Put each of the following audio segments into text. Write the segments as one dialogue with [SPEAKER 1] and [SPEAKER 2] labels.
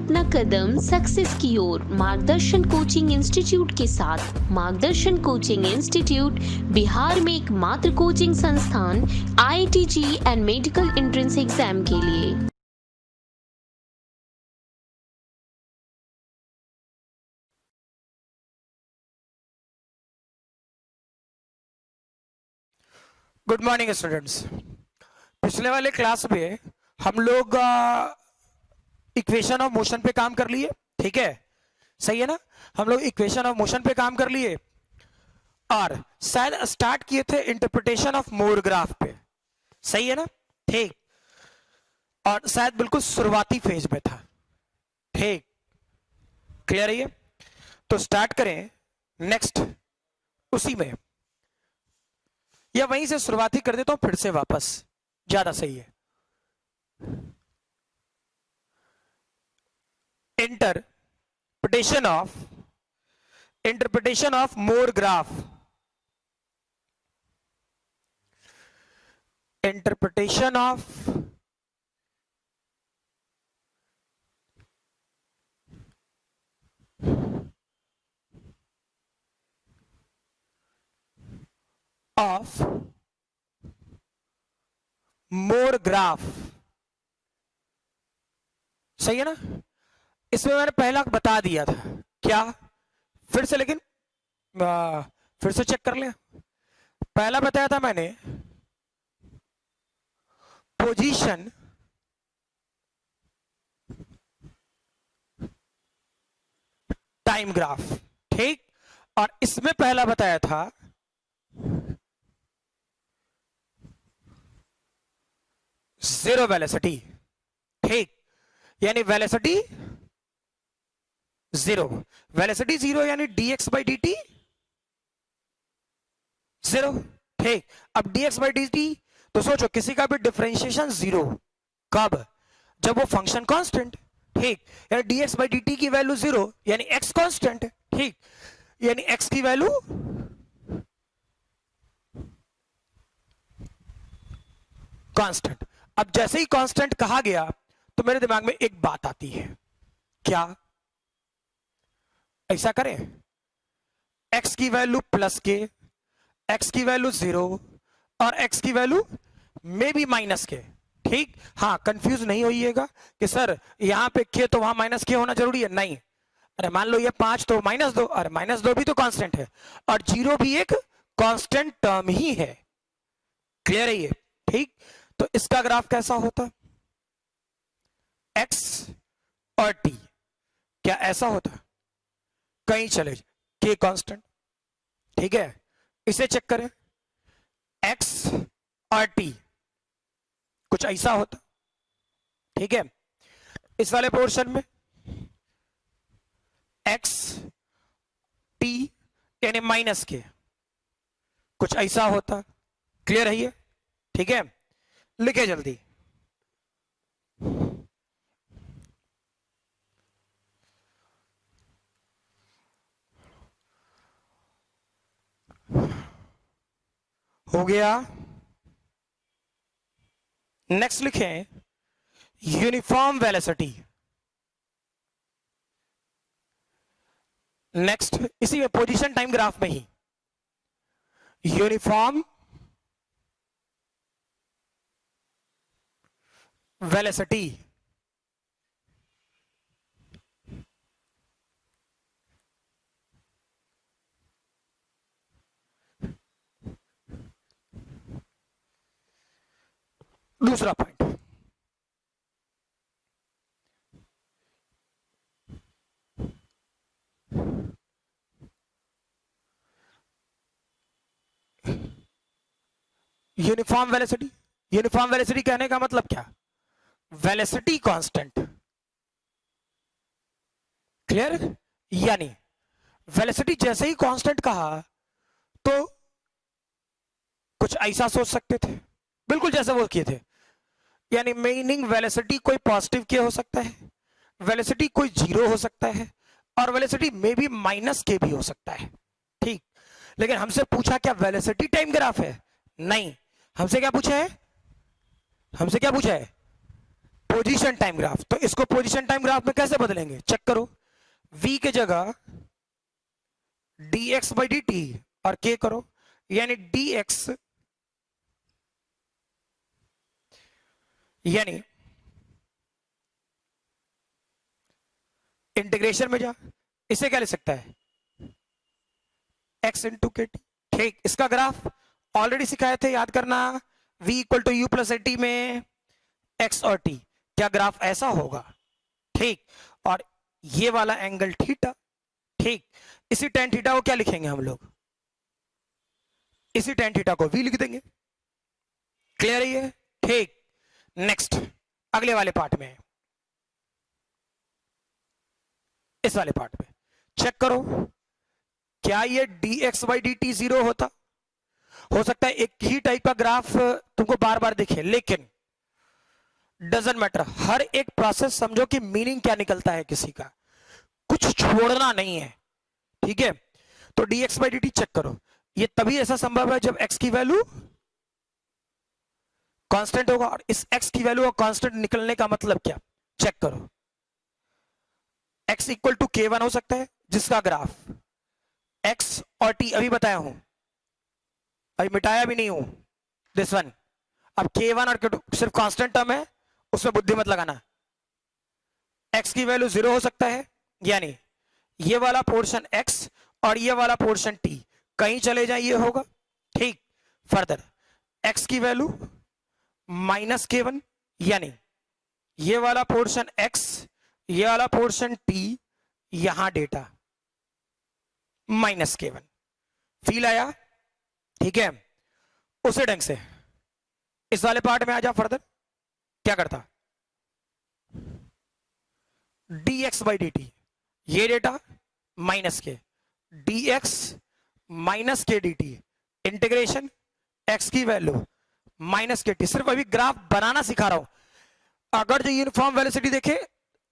[SPEAKER 1] अपना कदम सक्सेस की ओर मार्गदर्शन कोचिंग इंस्टीट्यूट के साथ। मार्गदर्शन कोचिंग इंस्टीट्यूट बिहार में एकमात्र कोचिंग संस्थान IIT and medical entrance exam के लिए।
[SPEAKER 2] Good morning students. पिछले वाले क्लास में हम लोग इक्वेशन ऑफ मोशन पे काम कर लिए, ठीक है, सही है ना। हम लोग इक्वेशन ऑफ मोशन पे काम कर लिए और शायद स्टार्ट किए थे इंटरप्रिटेशन ऑफ मोर ग्राफ पे, सही है ना, ठीक। और शायद बिल्कुल शुरुआती फेज में था, ठीक, क्लियर है ये। तो स्टार्ट करें नेक्स्ट उसी में, या वहीं से शुरुआती कर देता हूं फिर से वापस, ज्यादा सही है। Interpretation of more graph, interpretation of more graph, सही है ना। इसमें मैंने पहला बता दिया था क्या, फिर से, लेकिन फिर से चेक कर लें। पहला बताया था मैंने पोजीशन टाइम ग्राफ, ठीक। और इसमें पहला बताया था जीरो वेलोसिटी, ठीक। यानी वेलोसिटी जीरो यानी dx बाई dt जीरो, ठीक। अब dx बाई dt तो सोचो किसी का भी डिफरेंशिएशन जीरो, कब, जब वो फंक्शन कांस्टेंट, ठीक। यानी dx बाई dt की वैल्यू जीरो यानी x कांस्टेंट, ठीक। यानी x की वैल्यू कांस्टेंट। अब जैसे ही कांस्टेंट कहा गया तो मेरे दिमाग में एक बात आती है, क्या ऐसा करें x की वैल्यू प्लस के, x की वैल्यू जीरो और x की वैल्यू मे बी माइनस के, ठीक। हाँ, कंफ्यूज नहीं होइएगा कि सर यहां पे के तो वहां माइनस के होना जरूरी है, नहीं। अरे मान लो ये 5 तो -2, अरे -2 भी तो कांस्टेंट है और जीरो भी एक कांस्टेंट टर्म ही है, क्लियर है ये, ठीक। तो इसका ग्राफ कैसा होता, x और t, क्या ऐसा होता, कहीं चले के कांस्टेंट, ठीक है। इसे चेक करें x और t, कुछ ऐसा होता, ठीक है। इस वाले पोर्शन में x t यानी माइनस के, कुछ ऐसा होता, क्लियर है ये, ठीक है। लिखे जल्दी, हो गया। नेक्स्ट लिखें यूनिफॉर्म वेलोसिटी, नेक्स्ट इसी में पोजीशन टाइम ग्राफ में ही यूनिफॉर्म वेलोसिटी, दूसरा point, uniform velocity. Uniform velocity कहने का मतलब क्या, वेलोसिटी कांस्टेंट, क्लियर। यानी वेलोसिटी जैसे ही कांस्टेंट कहा तो कुछ ऐसा सोच सकते थे, बिल्कुल जैसे वो किए थे, यानी मीनिंग वेलोसिटी कोई पॉजिटिव के हो सकता है, वेलोसिटी कोई जीरो हो सकता है और वेलोसिटी में भी माइनस के भी हो सकता है, ठीक। लेकिन हमसे पूछा क्या वेलोसिटी टाइम ग्राफ है, नहीं। हमसे क्या पूछा है, पोजीशन टाइम ग्राफ। तो इसको पोजीशन टाइम ग्राफ में कैसे बदलेंगे, चेक करो। v के जगह dx बाई डी टी और k करो, यानी dx यानी इंटीग्रेशन में जा, इसे क्या लिख सकता है, x इंटू के टी। ठीक, इसका ग्राफ ऑलरेडी सिखाए थे, याद करना। v equal to u plus at में x और t, क्या ग्राफ ऐसा होगा। ठीक, और ये वाला एंगल थीटा। ठीक, इसी tan थीटा को क्या लिखेंगे हम लोग, इसी tan थीटा को v लिख देंगे। क्लियर है ये। ठीक, नेक्स्ट अगले वाले पार्ट में, इस वाले पार्ट में चेक करो, क्या ये dx by D T zero होता। हो सकता है एक ही टाइप का ग्राफ तुमको बार बार दिखे, लेकिन डजंट मैटर, हर एक प्रोसेस समझो कि मीनिंग क्या निकलता है किसी का, कुछ छोड़ना नहीं है। ठीक है, तो dx by D t check करो, ये तभी ऐसा संभव है जब x की वैल्यू कांस्टेंट होगा। और इस x की वैल्यू का कांस्टेंट निकलने का मतलब क्या, चेक करो। x इक्वल टू k1 हो सकता है, जिसका ग्राफ x और t अभी बताया हूं, अभी मिटाया भी नहीं हूं, दिस वन। अब k1 और k2 सिर्फ कांस्टेंट टर्म है, उसमें बुद्धि मत लगाना। x की वैल्यू 0 हो सकता है, यानी ये वाला पोर्शन x और ये वाला पोर्शन t कहीं चले जाए, ये होगा। ठीक, फर्दर x की वैल्यू माइनस k1, यानी ये वाला पोर्शन x, ये वाला पोर्शन t, यहां डेटा माइनस k1। फील आया। ठीक है, उसी ढंग से इस वाले पार्ट में आ जा। फर्दर क्या करता, dx बाई डी टी, ये डेटा माइनस के, dx माइनस के डी टी, इंटीग्रेशन x की वैल्यू माइनस के टी। सिर्फ अभी ग्राफ बनाना सिखा रहा हूं। अगर जो यूनिफॉर्म वेलोसिटी देखे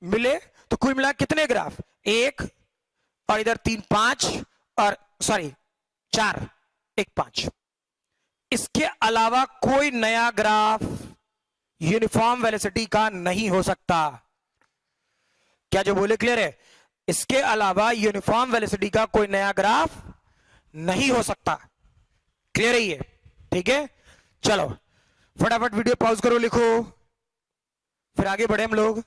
[SPEAKER 2] मिले तो कुल मिला कितने ग्राफ, एक और इधर 3 5 और सॉरी 4 1 5, इसके अलावा कोई नया ग्राफ यूनिफॉर्म वेलोसिटी का नहीं हो सकता। क्या जो बोले क्लियर है, इसके अलावा यूनिफॉर्म वेलोसिटी का कोई नया ग्राफ नहीं हो सकता। क्लियर है ये। ठीक है, चलो फटाफट वीडियो पॉज करो, लिखो, फिर आगे बढ़े हम लोग।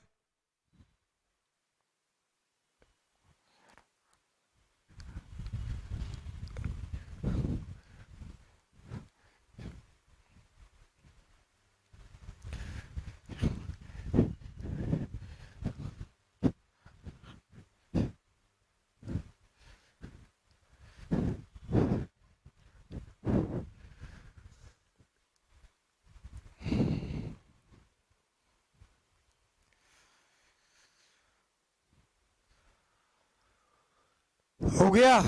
[SPEAKER 2] हो गया।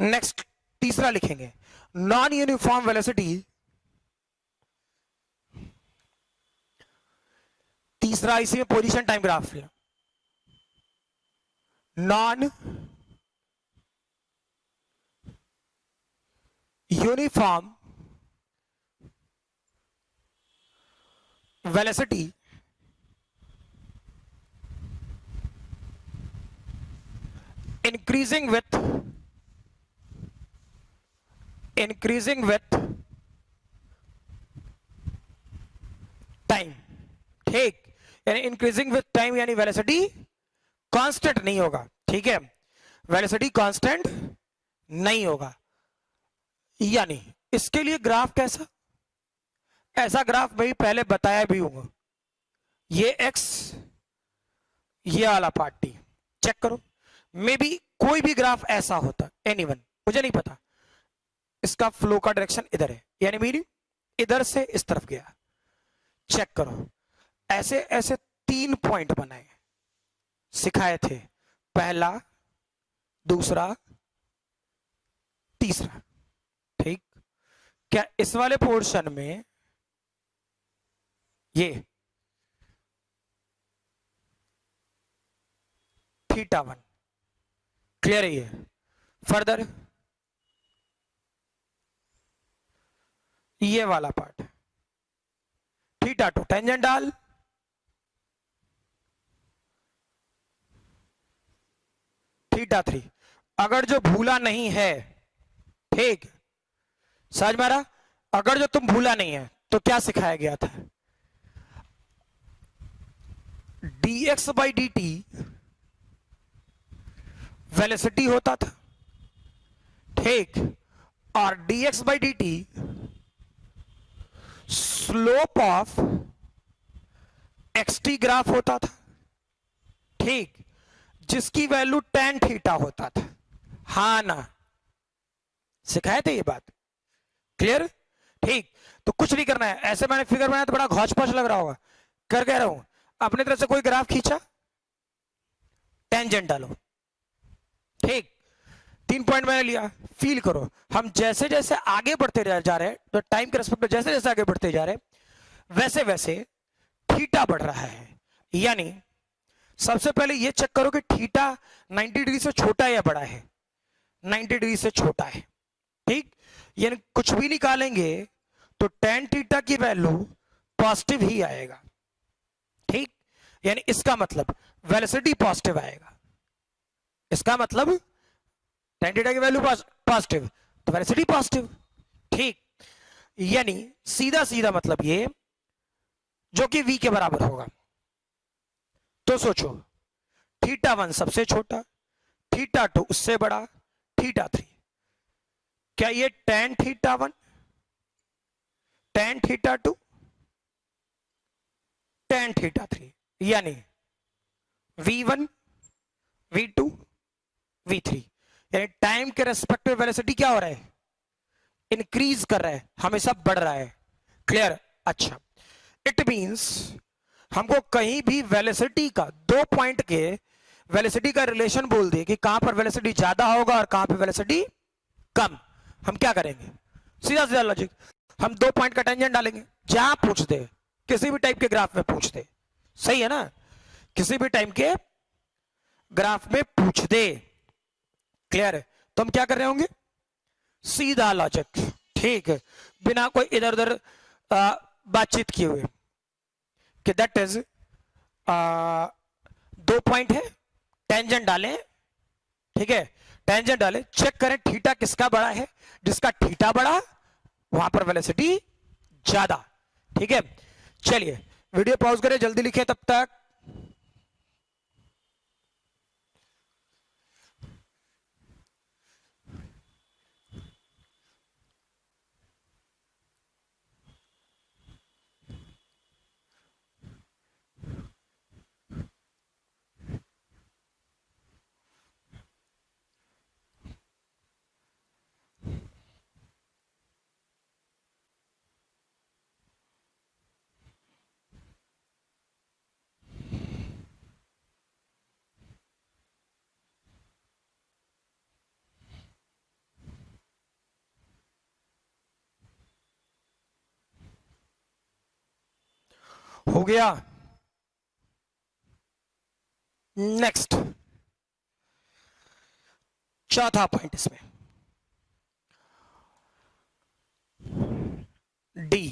[SPEAKER 2] नेक्स्ट तीसरा लिखेंगे, नॉन यूनिफॉर्म वेलोसिटी। तीसरा इसी में position time graph, non uniform velocity increasing with time. ठीक, यानी इंक्रीजिंग विथ टाइम, यानी वेलोसिटी कांस्टेंट नहीं होगा। ठीक है, वेलोसिटी कांस्टेंट नहीं होगा, यानी इसके लिए ग्राफ कैसा, ऐसा ग्राफ भाई पहले बताया भी होगा। ये x, ये वाला पार्ट t, चेक करो, मे बी कोई भी ग्राफ ऐसा होता, एनीवन, मुझे नहीं पता। इसका फ्लो का डायरेक्शन इधर है, यानी मेरी इधर से इस तरफ गया। चेक करो, ऐसे ऐसे 3 पॉइंट बनाए, सिखाए थे, पहला, दूसरा, तीसरा। ठीक, क्या इस वाले पोर्शन में ये θ1 क्लियर है ये। फर्दर ये वाला पार्ट थीटा टू टेंजेंट डाल, थीटा थ्री। अगर जो भूला नहीं है, ठीक, समझ में आ रहा? अगर जो तुम भूला नहीं है तो क्या सिखाया गया था? dx by D T velocity होता था, ठीक, और dx by D T slope of xt graph होता था, ठीक, जिसकी वैल्यू tan थीटा होता था। हाँ ना, सिखाए थे ये बात, क्लियर? ठीक, तो कुछ नहीं करना है। ऐसे मैंने फिगर बनाया तो बड़ा घौच पौच लग रहा होगा, कर कह रहा हूं अपनी तरफ से कोई ग्राफ खींचा, टेंजेंट डालो, ठीक, 3 पॉइंट मैंने लिया। फील करो, हम जैसे जैसे आगे बढ़ते जा रहे हैं, तो टाइम के रेस्पेक्ट में जैसे जैसे आगे बढ़ते जा रहे हैं, वैसे वैसे थीटा बढ़ रहा है। यानी सबसे पहले ये चेक करो कि थीटा 90 डिग्री से छोटा या बड़ा है। 90 डिग्री से छोटा है, ठीक, यानी कुछ भी निकालेंगे तो tan थीटा की वैल्यू पॉजिटिव ही आएगा, ठीक, यानी इसका मतलब वेलोसिटी पॉजिटिव आएगा। इसका मतलब tan थीटा की वैल्यू पॉजिटिव तो वेलोसिटी पॉजिटिव, ठीक, यानी सीधा सीधा मतलब ये, जो कि v के बराबर होगा। तो सोचो, थीटा वन सबसे छोटा, थीटा टू उससे बड़ा, थीटा थ्री, क्या ये tan theta one, tan theta two, tan theta three, यानी v1 v2 v3, यानी टाइम के रेस्पेक्टिव वेलोसिटी क्या हो रहा है? इंक्रीज कर रहा है, हमेशा बढ़ रहा है। क्लियर? अच्छा, इट मींस हमको कहीं भी वेलोसिटी का, 2 पॉइंट के वेलोसिटी का रिलेशन बोल दे कि कहां पर वेलोसिटी ज्यादा होगा और कहां पर वेलोसिटी कम, हम क्या करेंगे? सीधा सीधा लॉजिक, हम 2 पॉइंट का टेंजेंट डालेंगे, जहां पूछ दे, किसी भी टाइप के ग्राफ में पूछ दे, सही है ना, किसी भी टाइप के ग्राफ में पूछ दे। क्लियर है? तो हम क्या कर रहे होंगे? सीधा लॉजिक, ठीक है, बिना कोई इधर उधर बातचीत किए हुए, कि दैट इज 2 पॉइंट है, टेंजेंट डालें, ठीक है, टेंजेंट डालें, चेक करें थीटा किसका बड़ा है, जिसका थीटा बड़ा वहां पर वेलोसिटी ज्यादा, ठीक है। चलिए वीडियो पॉज करें, जल्दी लिखें तब तक। हो गया? नेक्स्ट चौथा पॉइंट इसमें, D,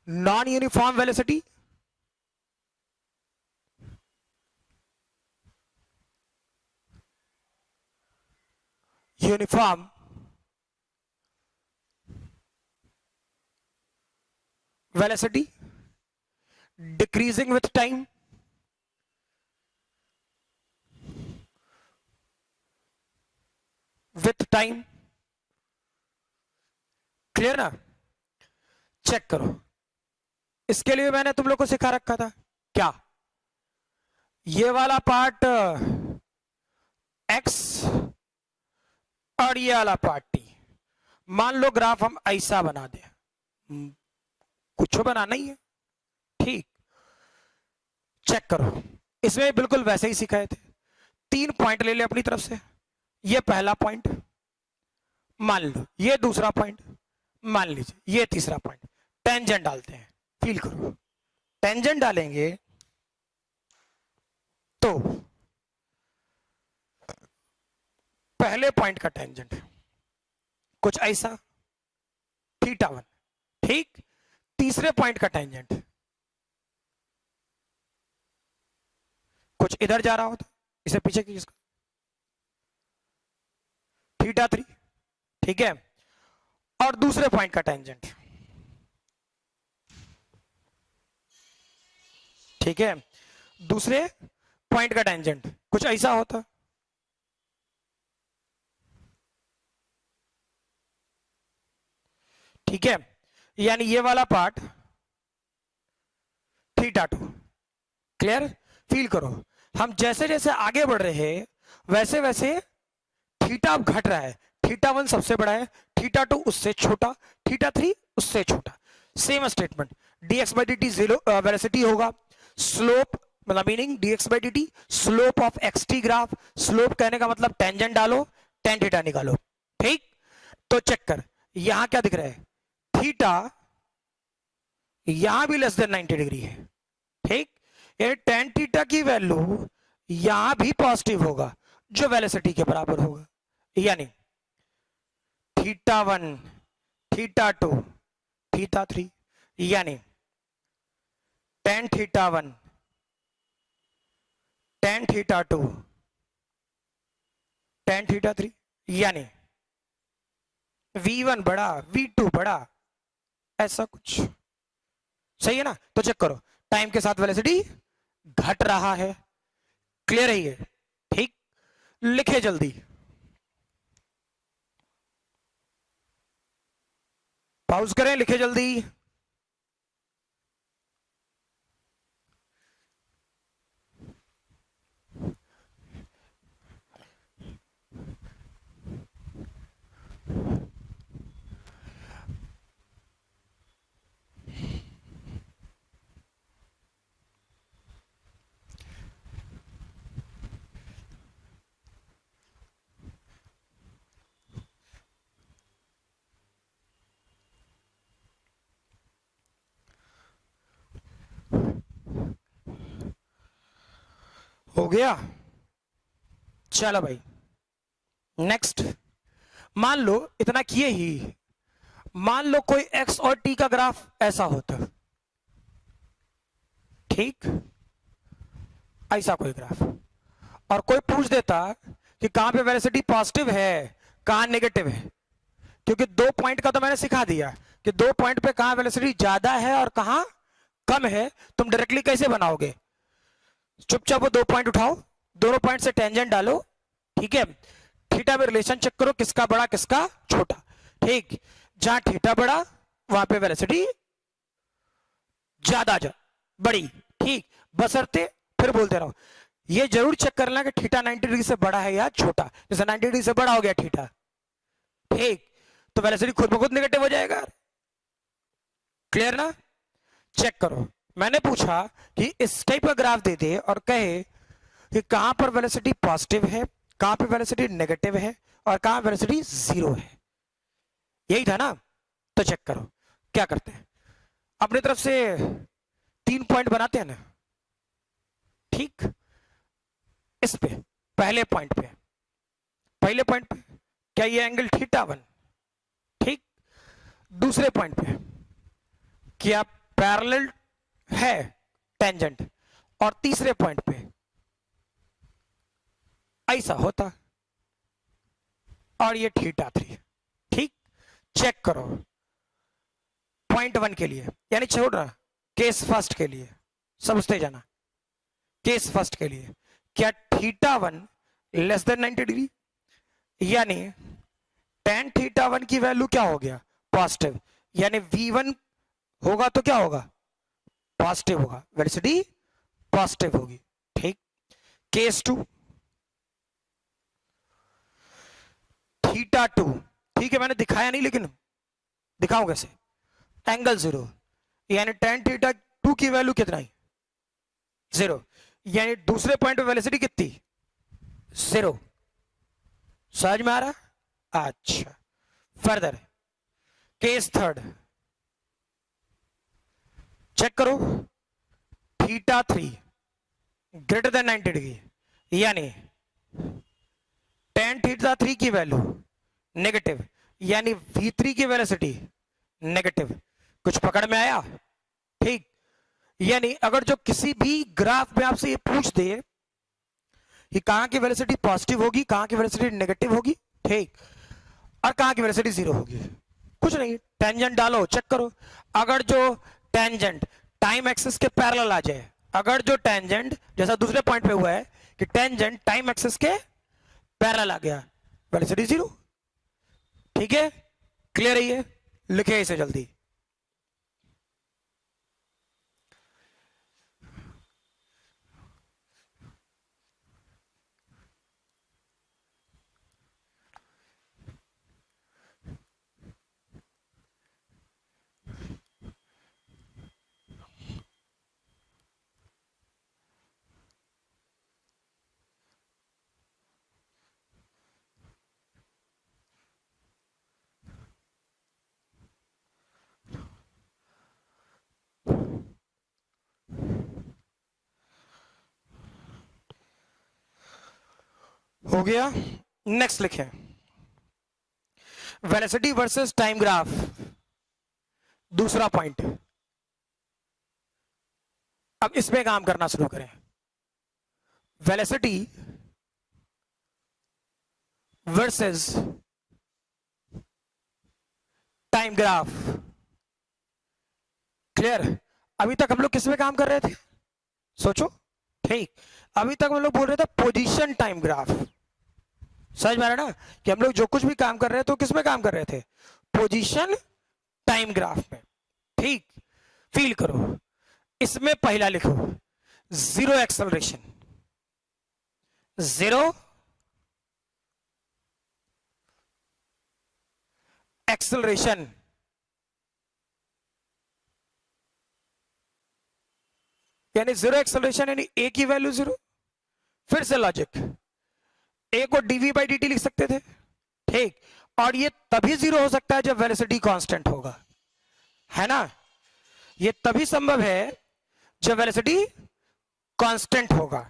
[SPEAKER 2] non uniform velocity, uniform velocity decreasing with time, with time. Clear ना? चेक करो, इसके लिए मैंने तुम लोग को सिखा रखा था क्या, ये वाला पार्ट x और ये वाला पार्ट t। मान लो ग्राफ हम ऐसा बना दे, कुछ बनाना ही है, ठीक, चेक करो, इसमें बिल्कुल वैसे ही सिखाए थे। 3 पॉइंट ले ले अपनी तरफ से, ये पहला पॉइंट मान लो, ये दूसरा पॉइंट मान लीजिए, ये तीसरा पॉइंट, टेंजेंट डालते हैं, फील करो, टेंजेंट डालेंगे तो पहले पॉइंट का टेंजेंट कुछ ऐसा, थीटा वन, ठीक, तीसरे पॉइंट का टेंजेंट कुछ इधर जा रहा होता, इसे पीछे की इसका θ3, ठीक है, और दूसरे पॉइंट का टेंजेंट, ठीक है, दूसरे पॉइंट का टेंजेंट कुछ ऐसा होता, ठीक है, यानी ये वाला पार्ट θ2। क्लियर? फील करो, हम जैसे जैसे आगे बढ़ रहे हैं वैसे वैसे थीटा अब घट रहा है। θ1 सबसे बड़ा है, θ2 उससे छोटा, θ3 उससे छोटा। Same statement, dx by dt zero velocity होगा, स्लोप मतलब meaning dx by dt slope of xt graph, slope कहने का मतलब टेंजेंट डालो, tan थीटा निकालो, ठीक। तो चेक कर, यहां क्या दिख रहा है, थीटा यहां भी लेस देन 90 डिग्री है, ठीक। ये tan थीटा की वैल्यू यहां भी पॉजिटिव होगा जो वेलोसिटी के बराबर होगा, यानी θ1 θ2 θ3, यानी tan θ1 tan θ2 tan θ3, यानी V1 बड़ा V2 बड़ा, ऐसा कुछ सही है ना। तो चेक करो, टाइम के साथ वेलोसिटी घट रहा है, क्लियर है ये, ठीक। लिखे जल्दी, पॉज करें, लिखे जल्दी। हो गया, चलो भाई नेक्स्ट। मान लो इतना किए ही, मान लो कोई x और t का ग्राफ ऐसा होता, ठीक, ऐसा कोई ग्राफ, और कोई पूछ देता कि कहां पे वेलोसिटी पॉजिटिव है कहां नेगेटिव है, क्योंकि दो पॉइंट का तो मैंने सिखा दिया कि दो पॉइंट पे कहां वेलोसिटी ज्यादा है और कहां कम है, तुम डायरेक्टली कैसे बनाओगे। चुपचाप वो दो पॉइंट उठाओ, दोनों पॉइंट से टेंजेंट डालो, ठीक है, थीटा में रिलेशन चेक करो किसका बड़ा किसका छोटा, ठीक। जहां थीटा बड़ा वहां पे वेलोसिटी ज्यादा बड़ी, ठीक। बशर्ते फिर बोलते रहो, ये जरूर चेक करना कि थीटा 90 डिग्री से बड़ा है या छोटा, जैसे 90 डिग्री से बड़ा हो गया थीटा, ठीक, तो वेलोसिटी खुद ब खुद नेगेटिव हो जाएगा, क्लियर ना। चेक करो, मैंने पूछा कि इस टाइप का ग्राफ दे दे और कहे कि कहां पर वेलोसिटी पॉजिटिव है कहां पर वेलोसिटी नेगेटिव है और कहां वेलोसिटी जीरो है, यही था ना। तो चेक करो क्या करते हैं, अपनी तरफ से 3 पॉइंट बनाते हैं ना, ठीक। इस पे पहले पॉइंट पे क्या ये एंगल θ1, ठीक। दूसरे पॉइंट पे क्या पैरेलल है टेंजेंट, और तीसरे पॉइंट पे ऐसा होता, और ये θ3, ठीक। चेक करो पॉइंट 1 के लिए, यानी छोड़ रहा केस फर्स्ट के लिए, समझते जाना, केस फर्स्ट के लिए क्या θ1 लेस देन 90 डिग्री, यानी tan θ1 की वैल्यू क्या हो गया पॉजिटिव, यानी V1 होगा तो क्या होगा पॉजिटिव होगा, वेलोसिटी पॉजिटिव होगी, ठीक। केस 2 θ2, ठीक है, मैंने दिखाया नहीं लेकिन दिखाऊं कैसे, एंगल 0, यानी tan θ2 की वैल्यू कितना है 0, यानी दूसरे पॉइंट पे वेलोसिटी कितनी 0, समझ में आ रहा। अच्छा, फर्दर केस थर्ड, चेक करो θ3 ग्रेटर देन 90 डिग्री, यानी tan θ3 की वैल्यू नेगेटिव, यानी V3 की वेलोसिटी नेगेटिव, कुछ पकड़ में आया? ठीक। यानी अगर जो किसी भी ग्राफ में आपसे ये पूछ दे कि कहां की वेलोसिटी पॉजिटिव होगी, कहां की वेलोसिटी नेगेटिव होगी, ठीक, और कहां की वेलोसिटी जीरो होगी, कुछ नहीं, टेंजेंट डालो, चेक करो। अगर जो टेंजेंट टाइम एक्सिस के पैरेलल आ जाए, अगर जो टेंजेंट जैसा दूसरे पॉइंट पे हुआ है कि टेंजेंट टाइम एक्सिस के पैरेलल आ गया, वेलोसिटी जीरो। ठीक है, क्लियर है ये? लिखे इसे जल्दी। हो गया। नेक्स्ट लिखें, वेलोसिटी वर्सेस टाइम ग्राफ। दूसरा पॉइंट, अब इसमें काम करना शुरू करें। Velocity versus time graph. Clear? अभी तक हम लोग किस में काम कर रहे थे? सोचो। ठीक, अभी तक हम लोग बोल रहे थे पोजीशन टाइम ग्राफ। समझ में आ रहा ना कि हम लोग जो कुछ भी काम कर रहे थे तो किस में काम कर रहे थे? पोजीशन टाइम ग्राफ में। ठीक, फील करो। इसमें पहला लिखो जीरो एक्सेलरेशन, जीरो एक्सेलरेशन। यानी जीरो एक्सेलरेशन यानी ए की वैल्यू जीरो। फिर से लॉजिक, ए को डीवी बाई डी टी लिख सकते थे, ठीक, और ये तभी जीरो हो सकता है जब वेलोसिटी कांस्टेंट होगा, है ना? ये तभी संभव है जब वेलोसिटी कांस्टेंट होगा।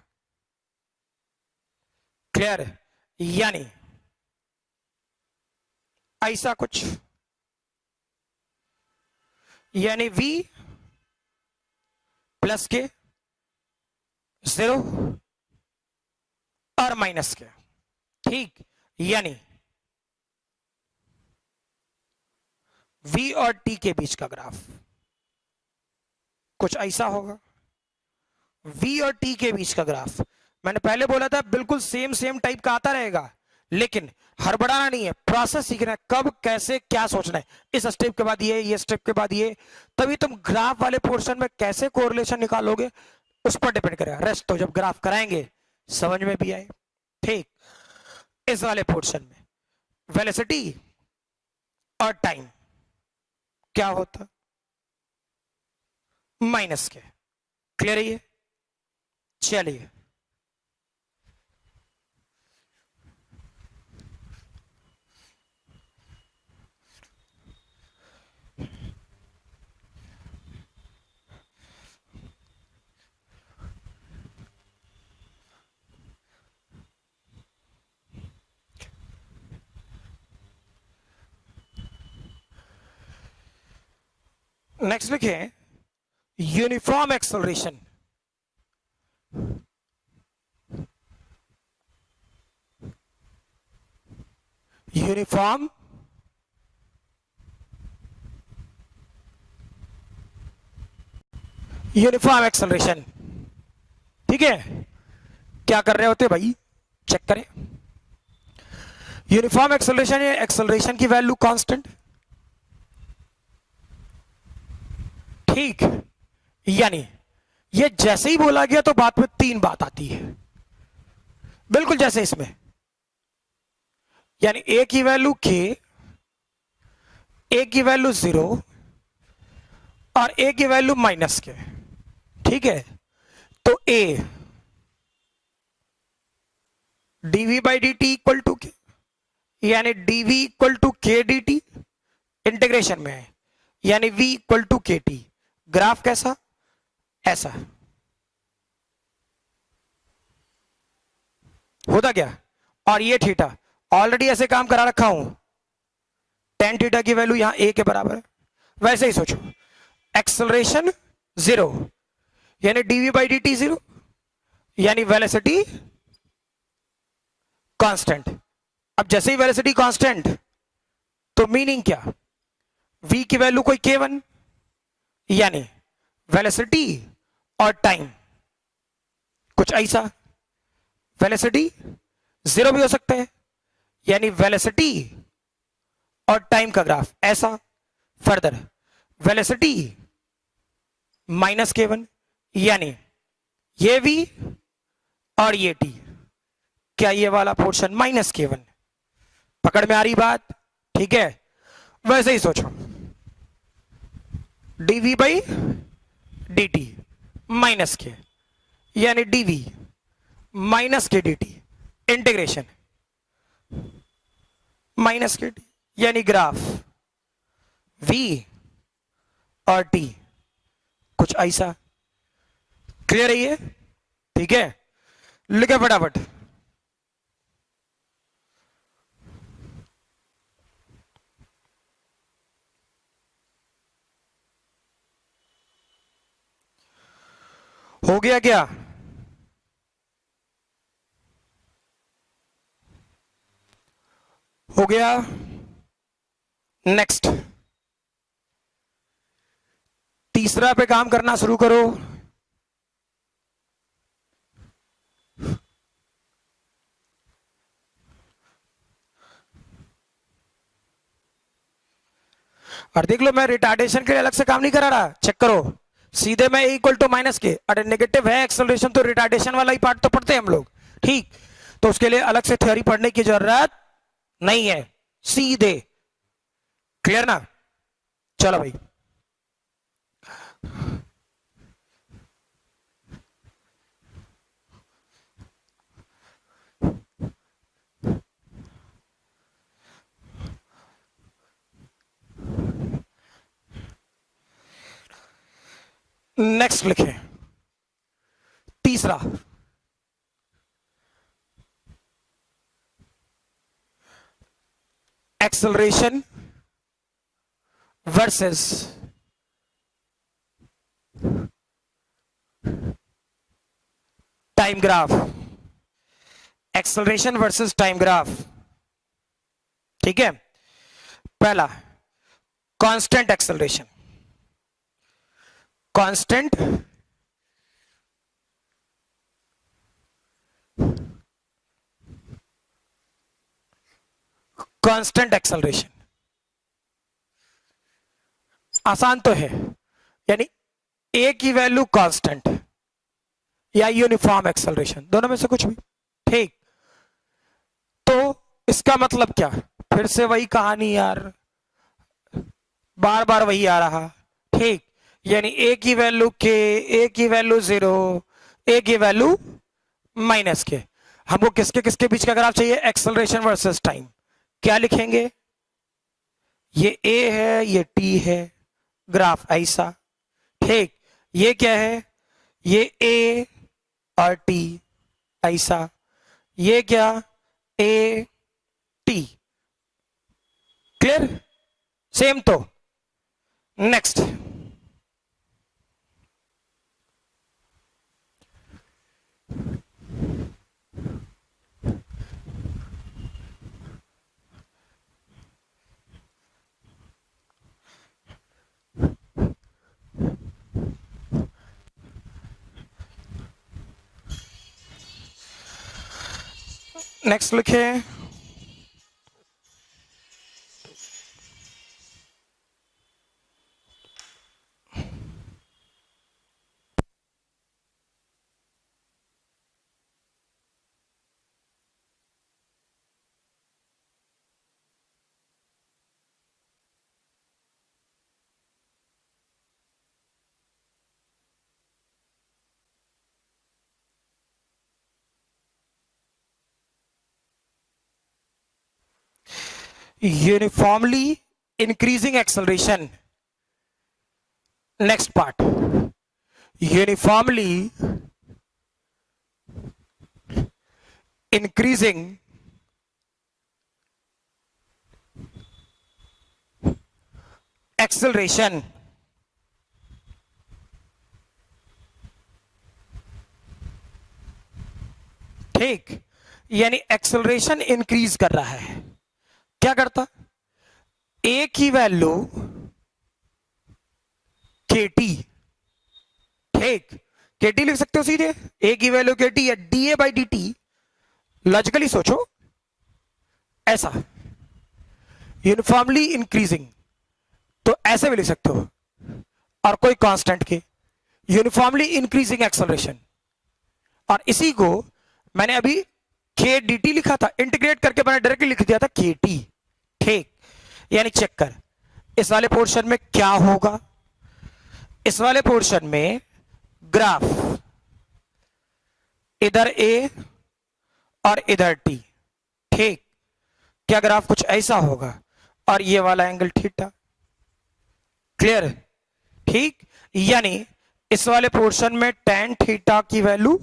[SPEAKER 2] क्लियर? यानी ऐसा कुछ, यानी v प्लस के जीरो और माइनस के, ठीक, यानी v और t के बीच का ग्राफ कुछ ऐसा होगा। v और t के बीच का ग्राफ, मैंने पहले बोला था बिल्कुल सेम टाइप का आता रहेगा, लेकिन हड़बड़ाना नहीं है, प्रोसेस सीखना है, कब कैसे क्या सोचना है। इस स्टेप के बाद ये स्टेप के बाद ये, तभी तुम ग्राफ वाले पोर्शन में कैसे कोरिलेशन निकालोगे उस पर डिपेंड करेगा। रेस्ट तो जब ग्राफ कराएंगे समझ में भी आए। ठीक, इस वाले पोर्शन में वेलोसिटी और टाइम क्या होता? माइनस के। क्लियर है ये? चलिए, नेक्स्ट लिखें यूनिफॉर्म एक्सेलरेशन। Uniform acceleration. ठीक है, क्या कर रहे होते भाई, चेक करें। यूनिफॉर्म एक्सेलरेशन या एक्सेलरेशन की वैल्यू कांस्टेंट, ठीक, यानी ये जैसे ही बोला गया तो बात में तीन बात आती है, बिल्कुल जैसे इसमें, यानी ए की वैल्यू के, ए की वैल्यू जीरो और ए की वैल्यू माइनस के। ठीक है, तो a DV by D T equal to K, यानी DV equal to K D T, integration में है, यानी v equal to K T. Graph कैसा? ऐसा होता क्या? और ये थीटा ऑलरेडी ऐसे काम करा रखा हूं, टेन थीटा की वैल्यू यहां a के बराबर है, वैसे ही सोचो, एक्सेलरेशन 0 यानी dv बाई dt 0 यानी वेलोसिटी कांस्टेंट। अब जैसे ही वेलोसिटी कांस्टेंट तो मीनिंग क्या, v की वैल्यू कोई k1 यानी वेलोसिटी और टाइम कुछ ऐसा, वेलोसिटी 0 भी हो सकता है यानी वेलोसिटी और टाइम का ग्राफ ऐसा, फर्दर वेलोसिटी माइनस k1 यानी ये v और ये t, क्या ये वाला पोर्शन माइनस k1, पकड़ में आ रही बात, ठीक है। वैसे ही सोचो, dv बाई dt माइनस के यानी dv माइनस के dt इंटीग्रेशन माइनस के टी यानी ग्राफ v और t कुछ ऐसा। क्लियर है ये, ठीक है, लिखे फटाफट। हो गया क्या, हो गया। नेक्स्ट तीसरा पे काम करना शुरू करो। और देख लो, मैं रिटार्डेशन के लिए अलग से काम नहीं करा रहा, चेक करो, सीधे मैं इक्वल टू माइनस के, अरे नेगेटिव है एक्सेलरेशन तो रिटार्डेशन वाला ही पार्ट तो पढ़ते हैं हम लोग, ठीक, तो उसके लिए अलग से थ्योरी पढ़ने की जरूरत नहीं है, सीधे। क्लियर ना, चलो भाई। नेक्स्ट लिखे, तीसरा, acceleration versus time graph, acceleration versus time graph, ठीक है। पहला constant acceleration, constant constant acceleration आसान तो है, यानी ए की वैल्यू कांस्टेंट या यूनिफॉर्म एक्सेलरेशन, दोनों में से कुछ भी, ठीक। तो इसका मतलब क्या, फिर से वही कहानी यार, बार बार वही आ रहा, ठीक, यानी ए की वैल्यू के, ए की वैल्यू 0, ए की वैल्यू माइनस के। हमको किसके किसके बीच का ग्राफ चाहिए, एक्सेलरेशन वर्सेस टाइम, क्या लिखेंगे, ये ए है ये टी है, ग्राफ ऐसा, ठीक, ये क्या है, ये ए और टी ऐसा, ये क्या, ए टी, क्लियर, सेम तो। नेक्स्ट नेक्स्ट लिखे, uniformly increasing acceleration, next part, uniformly increasing acceleration, ठीक, यानी एक्सेलरेशन इंक्रीज कर रहा है। क्या करता? ए की वैल्यू केटी, ठीक, केटी लिख सकते हो सीधे, ए की वैल्यू केटी या D A by D T. Logically सोचो ऐसा, यूनिफॉर्मली इंक्रीजिंग, तो ऐसे भी लिख सकते हो, और कोई कांस्टेंट के यूनिफॉर्मली इंक्रीजिंग एक्सेलरेशन। और इसी को मैंने अभी के डी टी लिखा था, इंटीग्रेट करके मैंने डायरेक्टली लिख दिया था के टी, ठीक। यानी चेक कर, इस वाले पोर्शन में क्या होगा, इस वाले पोर्शन में ग्राफ इधर ए और इधर टी, ठीक, क्या ग्राफ कुछ ऐसा होगा, और ये वाला एंगल थीटा, क्लियर, ठीक। यानी इस वाले पोर्शन में tan थीटा की वैल्यू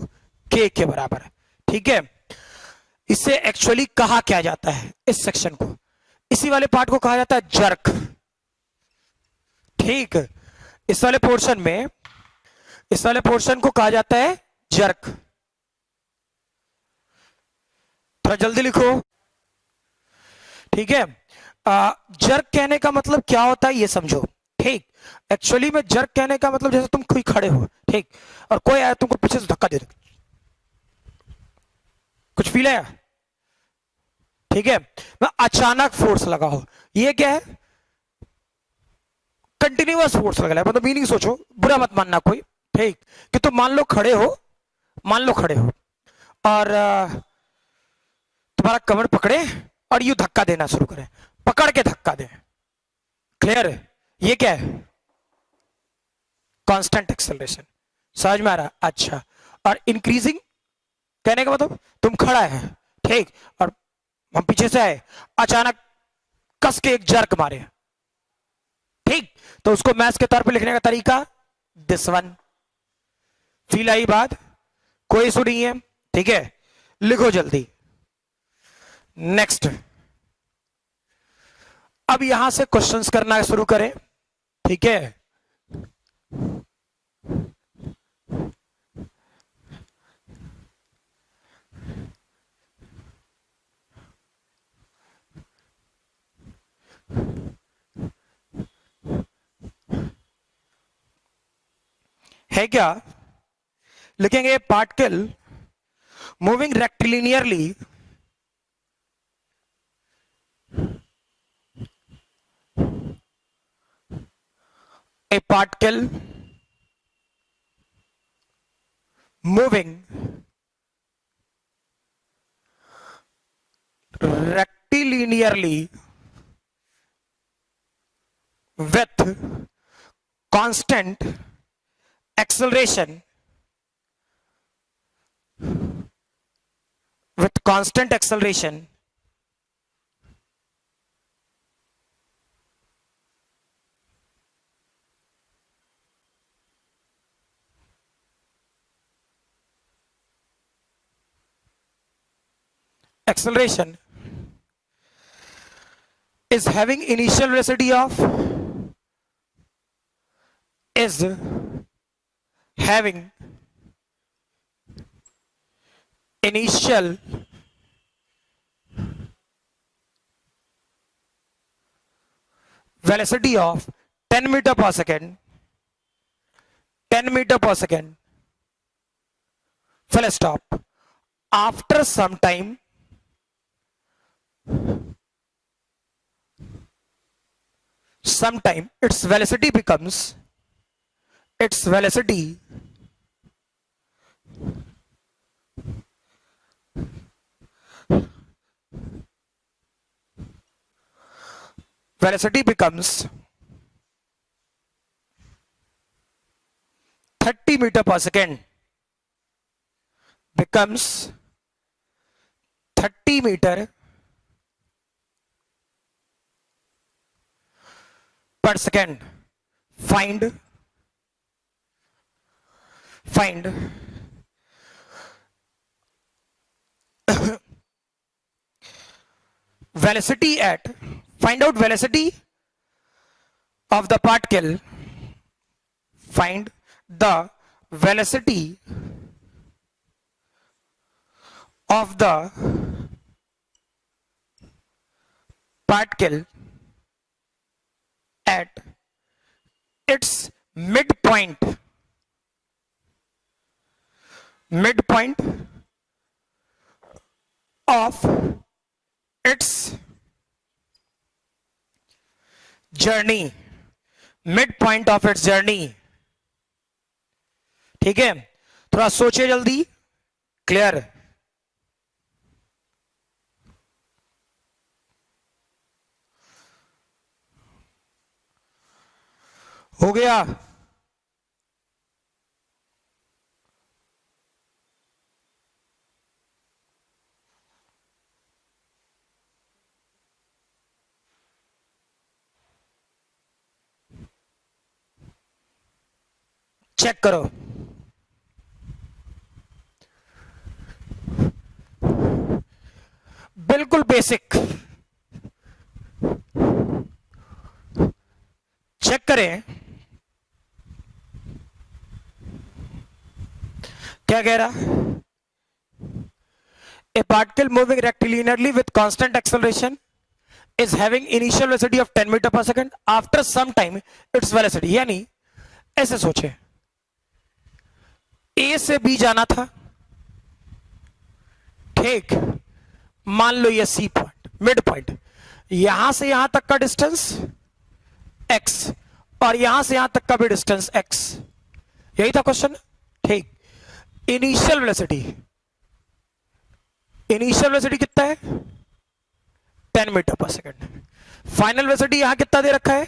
[SPEAKER 2] k के बराबर है, ठीक है। इसे एक्चुअली कहा क्या जाता है, इस सेक्शन को, इसी वाले पार्ट को कहा जाता है जर्क, ठीक। इस वाले पोर्शन में, इस वाले पोर्शन को कहा जाता है जर्क। थोड़ा जल्दी लिखो, ठीक है। जर्क कहने का मतलब क्या होता है ये समझो, ठीक। एक्चुअली में जर्क कहने का मतलब जैसे तुम कोई खड़े हो, ठीक, और कोई आया तुमको पीछे से धक्का दे दे, कुछ फील आया, ठीक है, मैं अचानक फोर्स लगा हो, ये क्या है, कंटिन्यूअस फोर्स लगा है, मतलब मीनिंग सोचो, बुरा मत मानना कोई, ठीक, कि तुम मान लो खड़े हो, मान लो खड़े हो और तुम्हारा कमर पकड़े और यू धक्का देना शुरू करें, पकड़ के धक्का दें, क्लियर है, ये क्या है, कांस्टेंट एक्सेलरेशन, समझ में आ रहा? अच्छा, और इंक्रीजिंग कहने का मतलब तुम खड़ा है, ठीक, और हम पीछे से आए, अचानक कस के एक जर्क मारे, ठीक, तो उसको मैथ्स के तौर पे लिखने का तरीका दिस वन। फील आई बात? कोई इशू नहीं है, ठीक है, लिखो जल्दी। नेक्स्ट, अब यहां से क्वेश्चंस करना शुरू करें, ठीक है। है क्या? लिखेंगे particle moving rectilinearly a particle moving rectilinearly with constant acceleration, with constant acceleration acceleration is having initial velocity of, is having initial velocity of 10 meter per second, 10 meter per second, full stop. After some time, sometime its velocity becomes, its velocity becomes 30 meter per second, becomes 30 meter per second. Find velocity at, find out velocity of the particle, find the velocity of the particle at its midpoint of its journey, midpoint of its journey. ठीक है, थोड़ा सोचिए जल्दी. Clear? हो गया? Check करो. बिल्कुल basic. Check करें क्या कह रहा. A particle moving rectilinearly with constant acceleration is having initial velocity of 10 metre पर second. After some time its velocity, यानी ऐसे सोचे, A से B जाना था, ठीक. मान लो ये C पॉइंट, मिड पॉइंट. यहां से यहां तक का डिस्टेंस x और यहां से यहां तक का भी डिस्टेंस x. यही था क्वेश्चन, ठीक. इनिशियल वेलोसिटी कितना है? 10 मीटर पर सेकंड. फाइनल वेलोसिटी यहां कितना दे रखा है?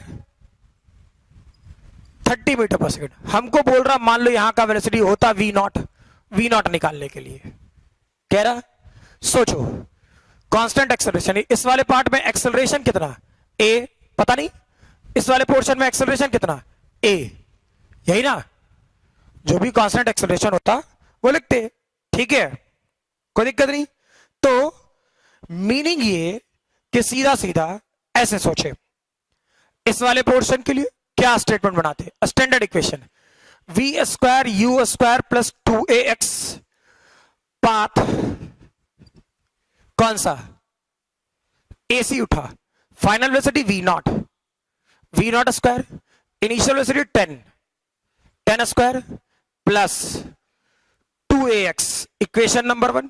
[SPEAKER 2] 30 मीटर पर सेकंड. हमको बोल रहा मान लो यहां का वेलोसिटी होता v नॉट निकालने के लिए कह रहा. सोचो, कांस्टेंट एक्सेलरेशन. इस वाले पार्ट में एक्सेलरेशन कितना? a पता नहीं. इस वाले पोर्शन में एक्सेलरेशन कितना? a. यही ना, जो भी कांस्टेंट एक्सेलरेशन होता वो लिखते, ठीक है, कोई दिक्कत नहीं. तो मीनिंग ये कि सीधा सीधा ऐसे सोचे. इस वाले पोर्शन के लिए क्या स्टेटमेंट बनाते? Standard equation v square u square plus 2ax. Path कौन सा? ac उठा. Final velocity v not square. Initial velocity 10 square plus 2ax. Equation number 1.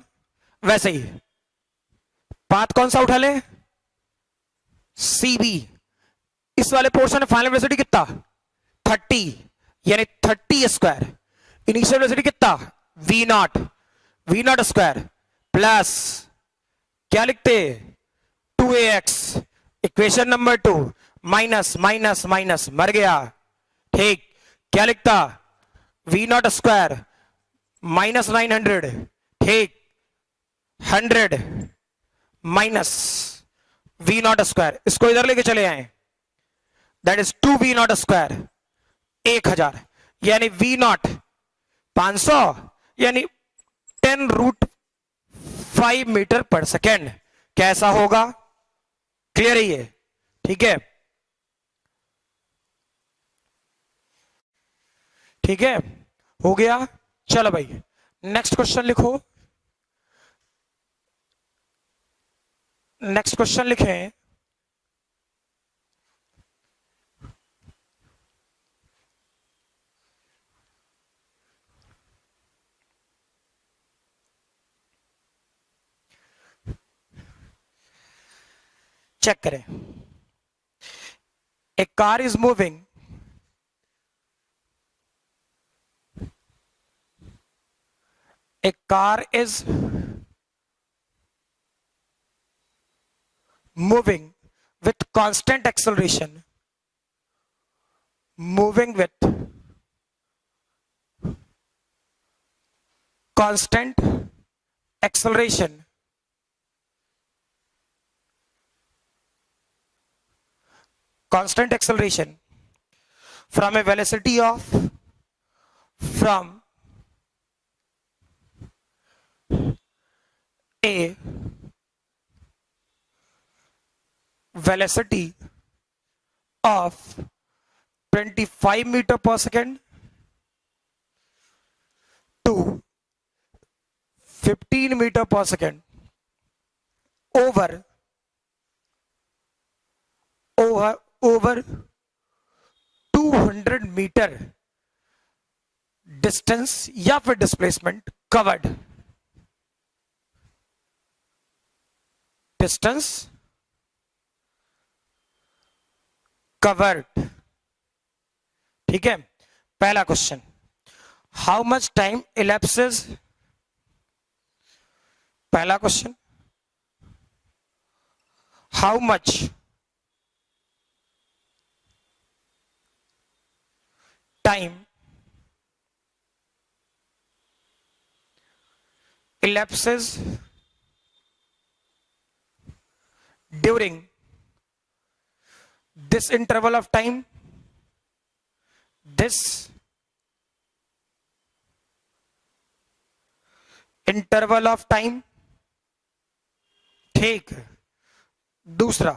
[SPEAKER 2] वैसे ही पाथ कौन सा उठा ले? cb. इस वाले पोर्शन में फाइनल वेलोसिटी कितना? 30, यानी 30 स्क्वायर. इनिशियल वेलोसिटी कितना? v नॉट स्क्वायर प्लस क्या लिखते? 2ax. Equation number 2 minus minus minus मर गया, ठीक. क्या लिखता? v नॉट स्क्वायर माइनस 900, ठीक. 100 माइनस v नॉट स्क्वायर. इसको इधर लेके चले आए, that is 2v not square 1000, यानी v नॉट 500, यानी 10√5 मीटर पर सेकेंड. कैसा होगा? क्लियर है ये? ठीक है, ठीक है, हो गया. चलो भाई नेक्स्ट क्वेश्चन लिखो. नेक्स्ट क्वेश्चन लिखें. चेक करें. A car is moving moving with constant acceleration, moving with constant acceleration from a velocity of a velocity of 25 metre पर सेकेंड टू 15 मीटर पर सेकेंड ओवर 200 मीटर डिस्टेंस या फिर displacement covered. Distance covered, ठीक है। पहला question, how much time इलेप्सेस, पहला question, how much time elapses during this interval of time, this interval of time, ठीक। दूसरा,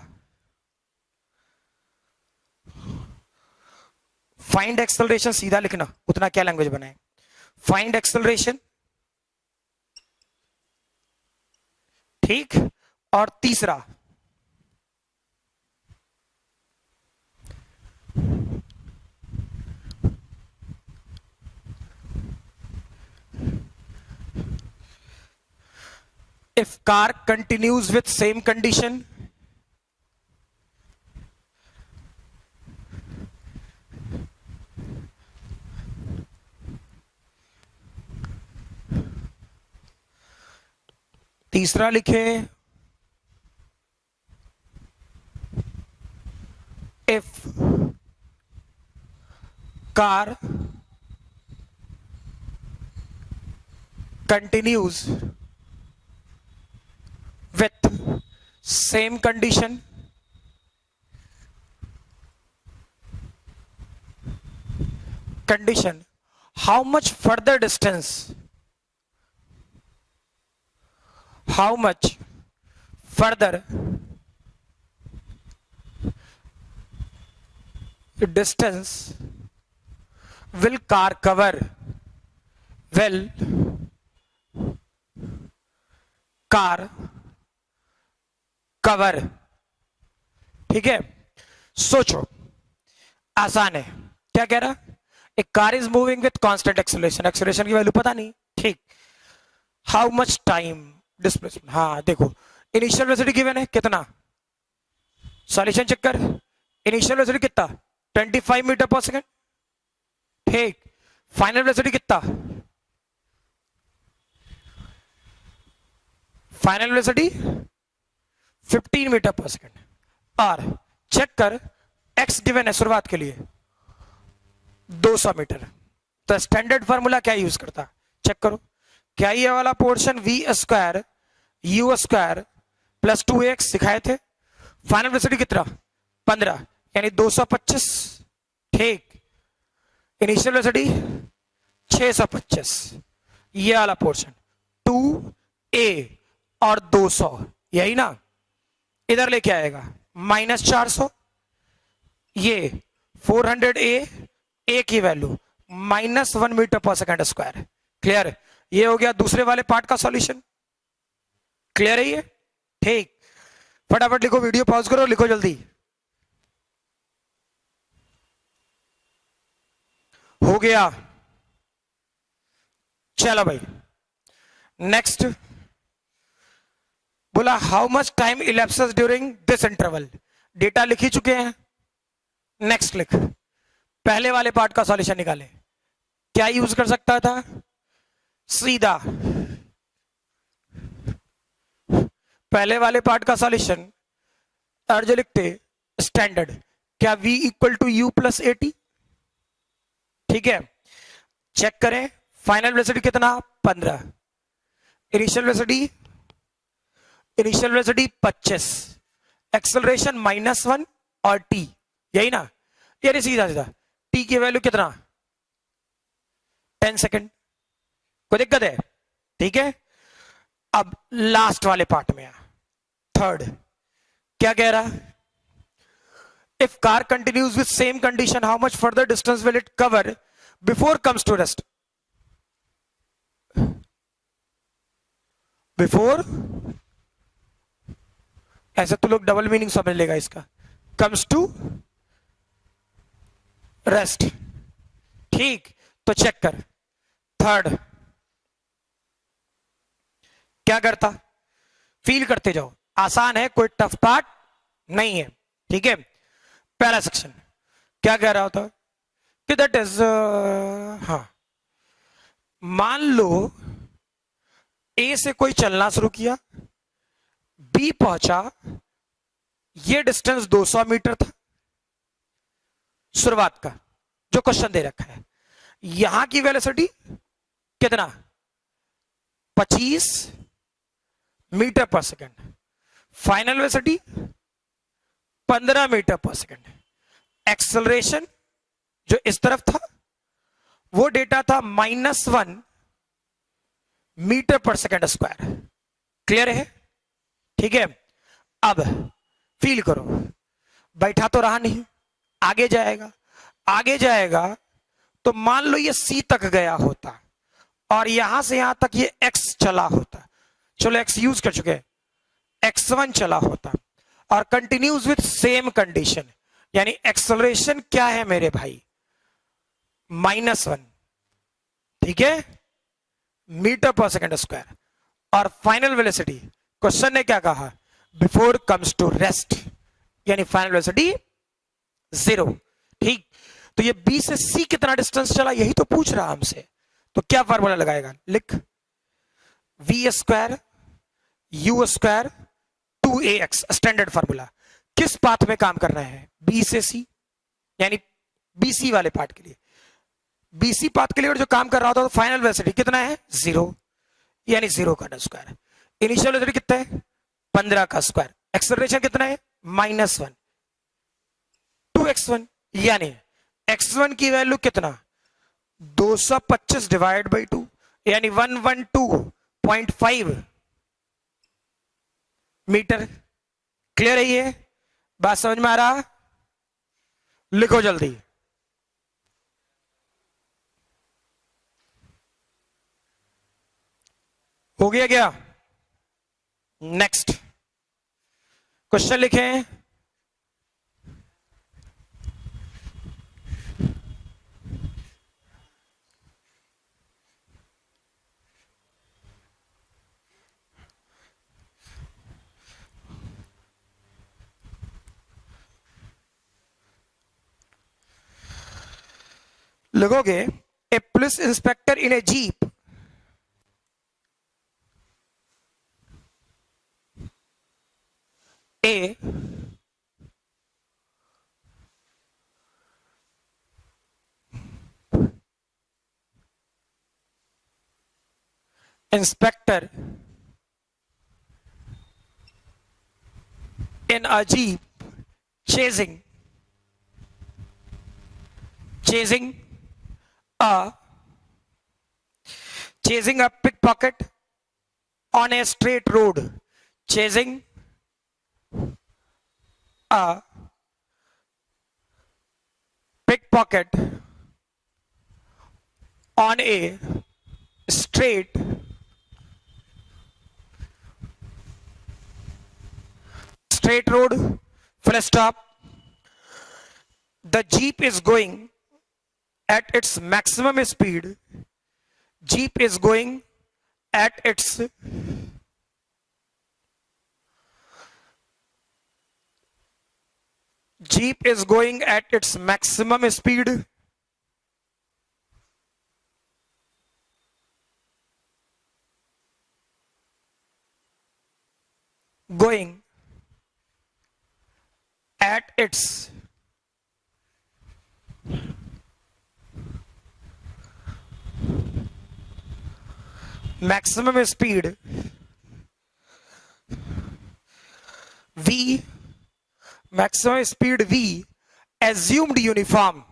[SPEAKER 2] फाइंड एक्सेलरेशन, सीधा लिखना, उतना क्या लैंग्वेज बनाए, फाइंड एक्सेलरेशन, ठीक। और तीसरा, if car continues with same condition, तीसरा लिखे if car continues with same condition, how much further distance, how much further distance will car cover, will car cover, ठीक है। सोचो, आसान है। क्या कह रहा, एक car is moving with constant acceleration, acceleration की वैल्यू पता नहीं, ठीक। हाउ मच टाइम डिस्प्लेसमेंट, हाँ देखो, इनिशियल वेलोसिटी गिवन है कितना, सॉल्यूशन चेक कर, इनिशियल वेलोसिटी कितना 25 मीटर पर सेकेंड, ठीक। फाइनल वेलोसिटी कितना, फाइनल वेलोसिटी 15 मीटर पर सेकेंड। और चेक कर, एक्स गिवन है शुरुआत के लिए 200 मीटर, तो स्टैंडर्ड फार्मूला क्या यूज करता, चेक करो। क्या ये वाला portion v square u square plus 2x सिखाए थे, फाइनल वेलोसिटी कितना 15 यानी 225, ठीक। इनिशियल वेलोसिटी 625, ये वाला पोर्शन 2a और 200, यही ना, इधर लेके आएगा -400, ये 400a की वैल्यू -1 मीटर पर सेकेंड स्क्वायर, क्लियर। ये हो गया दूसरे वाले पार्ट का सॉल्यूशन, क्लियर है ये, ठीक। फटाफट लिखो, वीडियो पॉज करो, लिखो जल्दी, हो गया। चलो भाई नेक्स्ट, बोला how much time elapses during this interval, data लिख ही चुके हैं। नेक्स्ट लिख, पहले वाले पार्ट का सॉल्यूशन निकाले, क्या यूज कर सकता था, सीधा पहले वाले पार्ट का सॉल्यूशन और जो लिखते स्टैंडर्ड, क्या v equal to u plus a t, ठीक है। चेक करें, फाइनल वेलोसिटी कितना 15, इनिशियल वेलोसिटी 25, एक्सेलरेशन -1 और t, यही ना, ये सीधा सीधा t की वैल्यू कितना 10 सेकेंड, कोई दिक्कत है, ठीक है। अब लास्ट वाले पार्ट में थर्ड, क्या कह रहा, if car continues with same condition, how much further distance will it cover before comes to rest? Before, ऐसा तो लोग डबल मीनिंग समझ लेगा इसका, comes to rest. ठीक, तो चेक कर. थर्ड क्या करता, फील करते जाओ, आसान है, कोई टफ पार्ट नहीं है. ठीक है, पहला सेक्शन क्या कह रहा होता कि दैट इज, हाँ, मान लो ए से कोई चलना शुरू किया, बी पहुंचा, ये डिस्टेंस 200 मीटर था शुरुआत का, जो क्वेश्चन दे रखा है. यहां की वेलोसिटी कितना, 25 मीटर पर सेकेंड. फाइनल वेलोसिटी 15 मीटर पर सेकेंड. एक्सेलरेशन जो इस तरफ था वो डेटा था -1 मीटर पर सेकेंड स्क्वायर. क्लियर है? ठीक है, अब फील करो, बैठा तो रहा नहीं, आगे जाएगा, आगे जाएगा, तो मान लो ये सी तक गया होता और यहां से यहां तक ये एक्स चला होता. चलो एक्स यूज कर चुके हैं, x1 चला होता और कंटिन्यूज विथ सेम कंडीशन, यानी एक्सेलरेशन क्या है मेरे भाई, -1. ठीक है, मीटर पर सेकेंड स्क्वायर. और फाइनल वेलोसिटी, क्वेश्चन ने क्या कहा, बिफोर कम्स टू रेस्ट, यानी फाइनल वेलोसिटी 0. ठीक, तो ये बी से सी कितना डिस्टेंस चला, यही तो पूछ रहा हमसे. तो क्या फार्मूला लगाएगा, लिख v square u square 2ax, standard formula. किस पाथ में काम करना है, बी से सी, यानी बीसी वाले पार्ट के लिए, बीसी पाथ के लिए जो काम कर रहा होता तो फाइनल वेलोसिटी कितना है, 0, यानी 0 का स्क्वायर. इनिशियल वेलोसिटी कितना है, 15 का स्क्वायर. एक्सेलरेशन कितना है, -1, 2x1, यानी x1 की वैल्यू कितना, 225 डिवाइड बाई 2, यानी 112.5 मीटर. क्लियर है ये बात, समझ में आ रहा, लिखो जल्दी. हो गया क्या? नेक्स्ट क्वेश्चन लिखें. लिखोगे, a police inspector in a jeep A inspector in a jeep chasing a pickpocket on a straight road, chasing a pickpocket on a straight road, full stop. The jeep is going at its maximum speed. Jeep is going at its maximum speed. Going at its maximum speed V, maximum speed V, assumed uniform,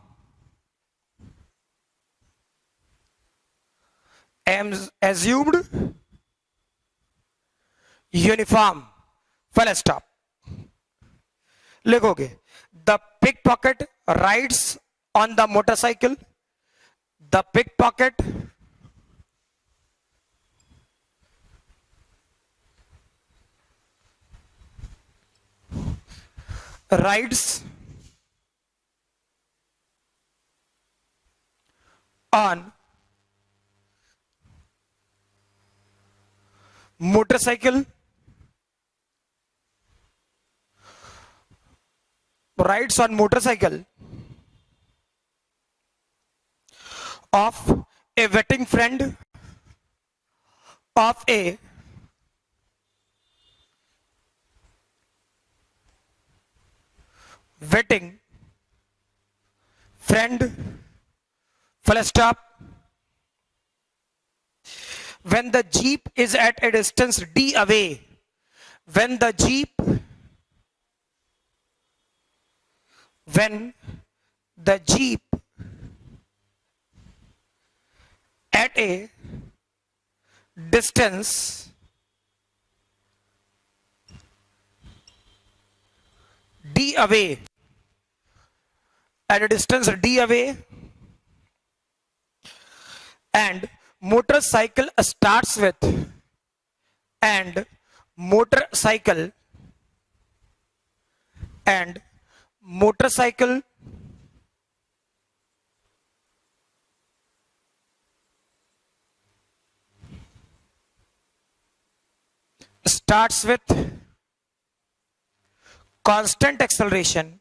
[SPEAKER 2] assumed uniform, full stop. लिखोगे The pickpocket rides on the motorcycle. The pickpocket rides on motorcycle. Rides on motorcycle of a waiting friend of a waiting friend, full stop. When the jeep is at a distance d away, when the jeep at a distance d away, at a distance d away, and motorcycle starts with, and motorcycle starts with constant acceleration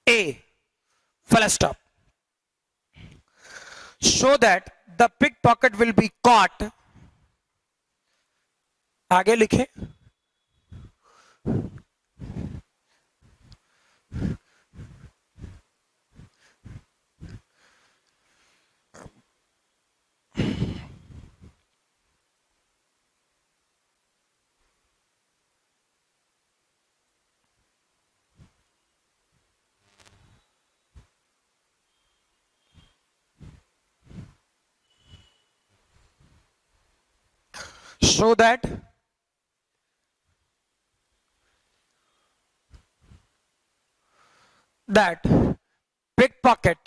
[SPEAKER 2] A, full stop. Show that the pickpocket will be caught. आगे लिखे. Show that pickpocket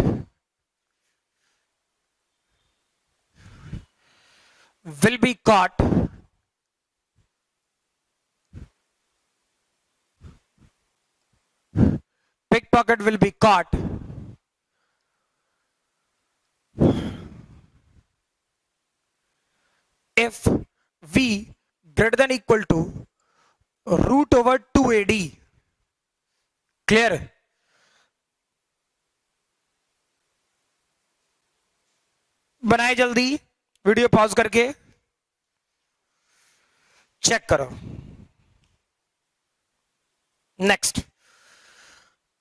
[SPEAKER 2] will be caught if v greater than equal to root over 2ad. Clear? बनाए जल्दी, video pause करके check करो. Next,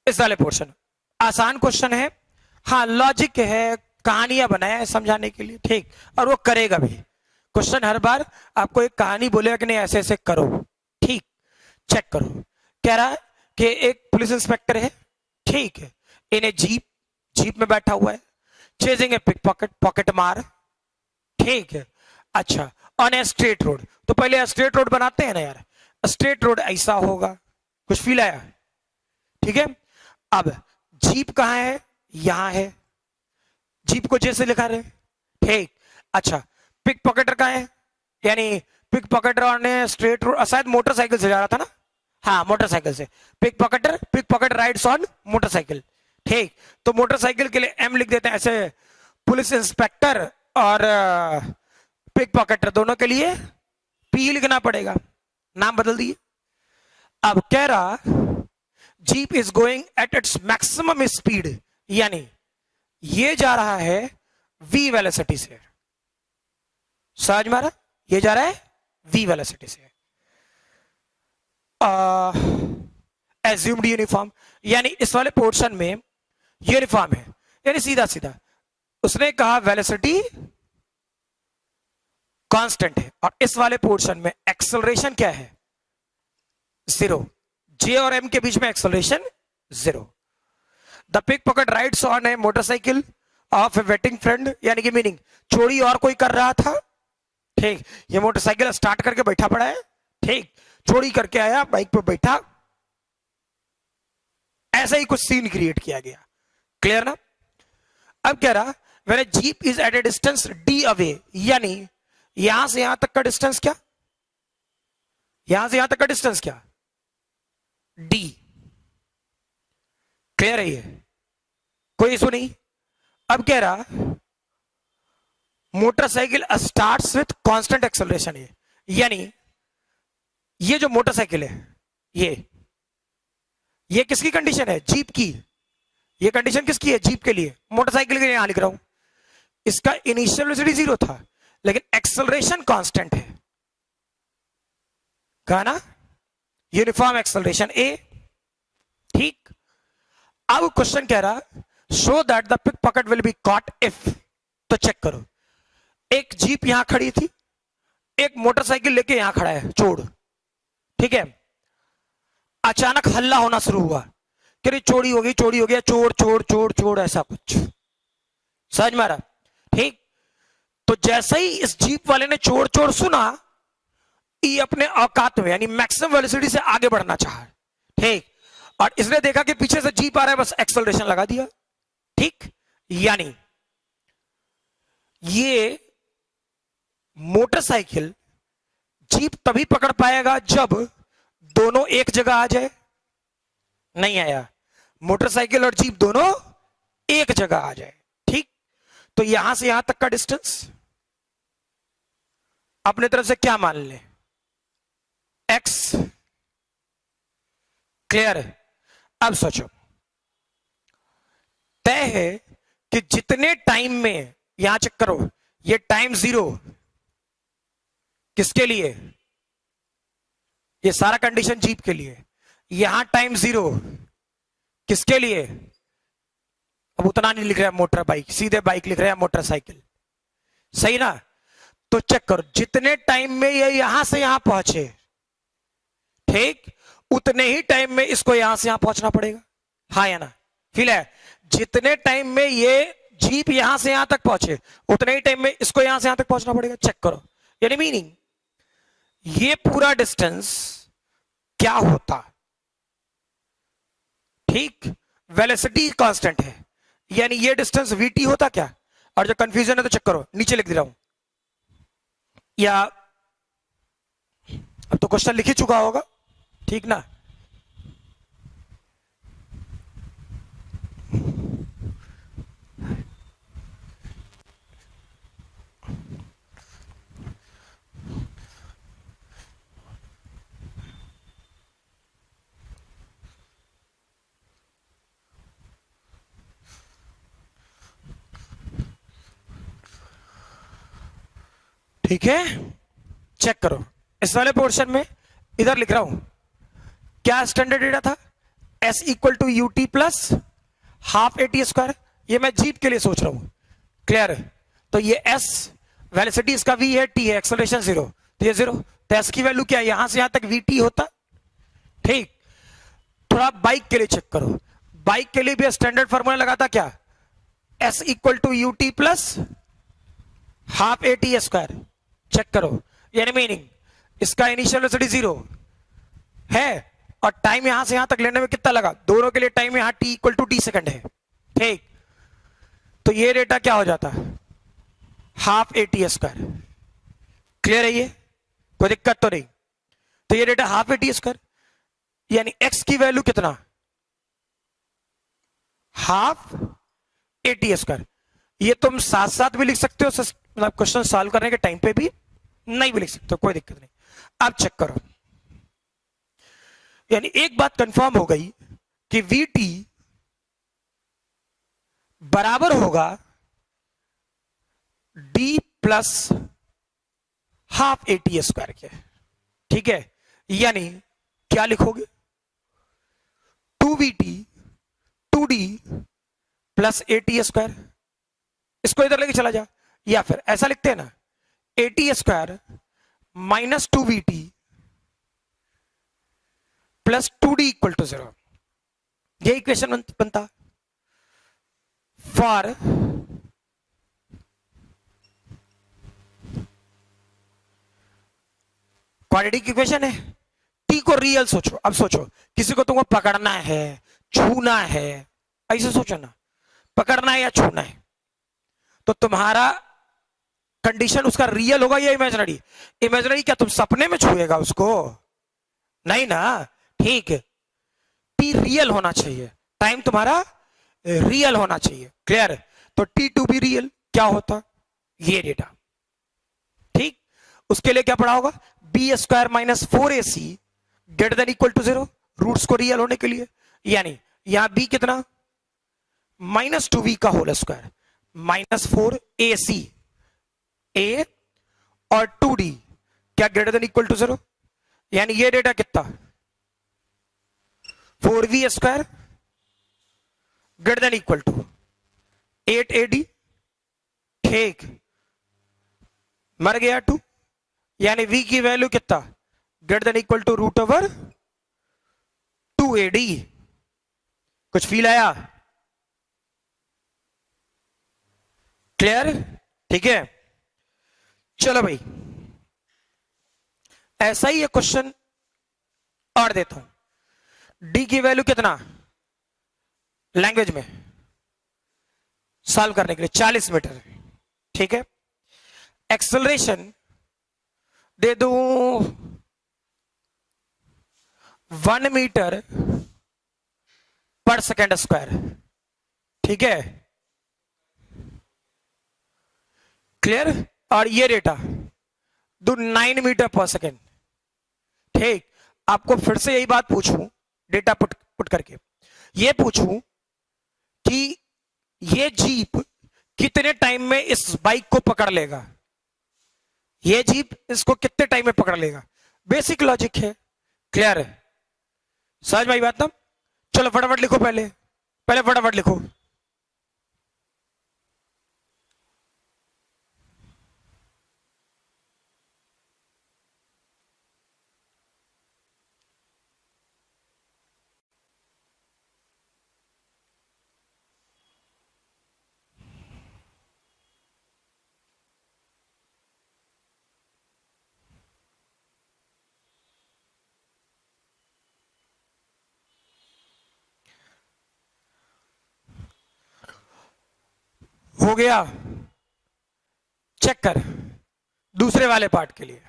[SPEAKER 2] इस वाले portion आसान question है. हाँ, लॉजिक है, कहानियां बनाया है समझाने के लिए, ठीक, और वो करेगा भी. क्वेश्चन हर बार आपको एक कहानी बोलेगा कि नहीं ऐसे ऐसे करो, ठीक. चेक करो. कह रहा है कि एक पुलिस इंस्पेक्टर है, ठीक है, इन्हें जीप में बैठा हुआ है, चेजिंग ए पिकपॉकेट, पॉकेट मार, ठीक है. अच्छा, ऑन ए स्ट्रेट रोड. तो पहले स्ट्रेट रोड बनाते हैं ना यार. स्ट्रेट रोड ऐसा होगा, कुछ फील आया? ठीक है. अब जीप कहां है? यहां है. जीप को जैसे लिखा रहे, ठीक. अच्छा, पिक पॉकेटर कहां है? यानी पिक पॉकेटर ने स्ट्रेट रोड, शायद मोटरसाइकिल से जा रहा था ना. हाँ, मोटरसाइकिल से. पिक पॉकेटर राइड्स ऑन मोटरसाइकिल, ठीक. तो मोटरसाइकिल के लिए एम लिख देते हैं ऐसे. पुलिस इंस्पेक्टर और पिक पॉकेटर दोनों के लिए पी लिखना पड़ेगा, नाम बदल दिए. अब कह रहा jeep is going at its maximum speed, यानी ये जा रहा है v वेलोसिटी से. समझ में आ रहा? ये जा रहा है v वेलोसिटी से. एज्यूम्ड यूनिफॉर्म, यानी इस वाले पोर्शन में यूनिफॉर्म है, यानी सीधा सीधा उसने कहा वेलोसिटी कांस्टेंट है, और इस वाले पोर्शन में एक्सेलरेशन क्या है? 0. जे और एम के बीच में acceleration 0. The pickpocket rides on a motorcycle of a waiting friend, यानी कि मीनिंग चोरी और कोई कर रहा था, ठीक। ये मोटरसाइकिल स्टार्ट करके बैठा पड़ा है, ठीक, चोरी करके आया, बाइक पे बैठा, ऐसा ही कुछ सीन क्रिएट किया गया। क्लियर ना? अब कह रहा when a jeep is at a distance d away, यानी यहां से यहां तक का डिस्टेंस क्या, यहां से यहां तक का डिस्टेंस क्या, डी। क्लियर है? ये कोई इशू नहीं। अब कह रहा motorcycle starts with constant acceleration, यानी ये जो मोटरसाइकिल है, ये किसकी कंडीशन है, जीप की। ये कंडीशन किसकी है, जीप के लिए। मोटरसाइकिल के लिए यहां लिख रहा हूं, इसका इनिशियल वेलोसिटी 0 था, लेकिन एक्सेलरेशन कांस्टेंट है, कहा ना, यूनिफॉर्म एक्सेलरेशन ए, ठीक। अब क्वेश्चन कह रहा show that the pickpocket will be caught if, तो चेक करो, एक जीप यहां खड़ी थी, एक मोटरसाइकिल लेके यहां खड़ा है चोर, ठीक है। अचानक हल्ला होना शुरू हुआ कि चोरी हो गई, चोरी हो गया, चोर चोर चोर चोर, ऐसा कुछ, समझ में आ रहा, ठीक। तो जैसे ही इस जीप वाले ने चोर चोर सुना, ये अपने औकात में यानी मैक्सिमम वेलोसिटी से आगे बढ़ना चाहा, ठीक। और इसने देखा कि पीछे से जीप आ रहा है, बस एक्सेलरेशन लगा दिया, ठीक। यानी ये मोटरसाइकिल जीप तभी पकड़ पाएगा जब दोनों एक जगह आ जाए। नहीं आया, मोटरसाइकिल और जीप दोनों एक जगह आ जाए, ठीक। तो यहां से यहां तक का डिस्टेंस अपने तरफ से क्या मान ले, एक्स। क्लियर है? अब सोचो, तय है कि जितने टाइम में, यहां चेक करो, ये टाइम 0 किसके लिए, ये सारा कंडीशन जीप के लिए, यहां टाइम 0 किसके लिए, अब उतना नहीं लिख रहा है मोटर बाइक, सीधे बाइक लिख रहा है मोटरसाइकिल, सही ना। तो चेक करो, जितने टाइम में ये यहां से यहां पहुंचे, ठीक, उतने ही टाइम में इसको यहां से यहां पहुंचना पड़ेगा, हाँ या ना, फील है। जितने टाइम में ये जीप यहां से यहां तक पहुंचे, उतने ही टाइम में इसको यहां से यहां तक पहुंचना पड़ेगा। चेक करो, यानी मीनिंग ये पूरा डिस्टेंस क्या होता, ठीक, वेलोसिटी कांस्टेंट है, यानी ये डिस्टेंस vt होता क्या। और जो कंफ्यूजन है तो चेक करो, नीचे लिख दे रहा हूं, या अब तो क्वेश्चन लिख ही चुका होगा, ठीक ना। ठीक है, चेक करो, इस वाले पोर्शन में इधर लिख रहा हूं, क्या स्टैंडर्ड डेटा था, s equal to u t plus half a t square. ये मैं जीप के लिए सोच रहा हूं, क्लियर। तो ये s वेलोसिटी इसका v है, t है, एक्सेलरेशन 0, तो ये 0, तो s की वैल्यू क्या है, यहां से यहां तक vt होता, ठीक। थोड़ा बाइक के लिए चेक करो, बाइक के लिए भी स्टैंडर्ड फार्मूला लगाता क्या, s equal to u t plus half a t square. Check करो, यानी मीनिंग इसका इनिशियल वेलोसिटी 0 है, और टाइम यहां से यहां तक लेने में कितना लगा, दोनों के लिए टाइम यहां t equal to t second है, ठीक। तो ये डेटा क्या हो जाता, half a t square. Clear है? ये कोई दिक्कत तो नहीं। तो ये data half a t square, यानी x की वैल्यू कितना, हाफ ए टी स्क्वायर। ये तुम साथ साथ भी लिख सकते हो, मतलब क्वेश्चन सॉल्व करने के टाइम पे भी नहीं भी लिख सकते हो, कोई दिक्कत नहीं। अब चेक करो, यानी एक बात कंफर्म हो गई कि vt बराबर होगा d plus half a t square के, ठीक है। यानी क्या लिखोगे, 2vt 2d plus a t square, इसको इधर लेके चला जा, या फिर ऐसा लिखते हैं ना, a t square minus 2vt plus 2d equal to 0। ये इक्वेशन बनता फॉर क्वाड्रेटिक इक्वेशन है, टी को रियल सोचो। अब सोचो किसी को तुमको पकड़ना है, छूना है, ऐसे सोचो ना, पकड़ना है या छूना है, तो तुम्हारा कंडीशन उसका रियल होगा या इमेजिनरी? इमेजिनरी क्या तुम सपने में छुएगा उसको? नहीं ना, ठीक है। टी रियल होना चाहिए, टाइम तुम्हारा रियल होना चाहिए, क्लियर? तो टी टू बी रियल क्या होता, ये डेटा, ठीक। उसके लिए क्या पढ़ा होगा, b square minus 4ac greater than equal to 0, roots को रियल होने के लिए, यानी यहां बी कितना, -2b का होल स्क्वायर -4ac a और 2d क्या ग्रेटर देन इक्वल टू 0, यानी ये डेटा कितना, 4v square greater than equal to 8ad, ठीक, मर गया 2, यानी v की वैल्यू कितना, greater than equal to √2ad। कुछ फील आया? क्लियर? ठीक है, चलो भाई ऐसा ही एक क्वेश्चन और देता हूं। डी की वैल्यू कितना लैंग्वेज में सॉल्व करने के लिए 40 मीटर, ठीक है। एक्सेलरेशन दे दूं 1 मीटर पर सेकेंड स्क्वायर, ठीक है, क्लियर। और ये डेटा दो 9 मीटर पर सेकेंड, ठीक। आपको फिर से यही बात पूछूं, डेटा पुट करके ये पूछूं कि ये जीप कितने टाइम में इस बाइक को पकड़ लेगा, ये जीप इसको कितने टाइम में पकड़ लेगा, बेसिक लॉजिक है, क्लियर है, समझ में आई बात ना? चलो फटाफट लिखो, पहले फटाफट लिखो। हो गया, चेक कर दूसरे वाले पार्ट के लिए,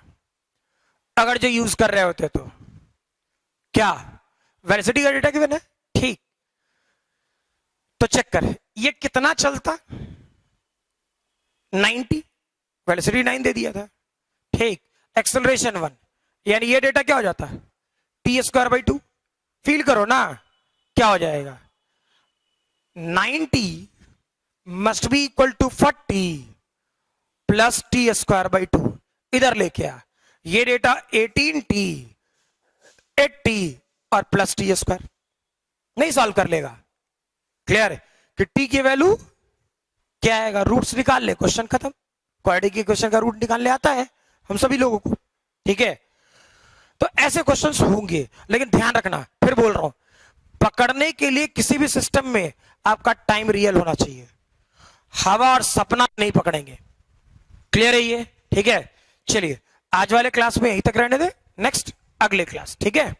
[SPEAKER 2] अगर जो यूज कर रहे होते तो क्या वेलोसिटी का डेटा गिवन है, ठीक। तो चेक कर ये कितना चलता, 90, वेलोसिटी 9 दे दिया था, ठीक। एक्सेलरेशन 1, यानी ये डेटा क्या हो जाता है, t²/2, फील करो ना क्या हो जाएगा, 90 must be equal to 40 plus t²/2, इधर लेके आ, ये डेटा 18t 80 और प्लस t², नहीं सॉल्व कर लेगा, क्लियर कि t की वैल्यू क्या आएगा, रूट्स निकाल ले, क्वेश्चन खत्म। क्वाड्रेटिक इक्वेशन का रूट निकालने आता है हम सभी लोगों को, ठीक है। तो ऐसे क्वेश्चंस होंगे, लेकिन ध्यान रखना, फिर बोल रहा हूं, पकड़ने के लिए किसी भी सिस्टम में आपका टाइम रियल होना चाहिए, हवा और सपना नहीं पकड़ेंगे, क्लियर है ये, ठीक है। चलिए आज वाले क्लास में यहीं तक रहने दे, नेक्स्ट अगले क्लास, ठीक है।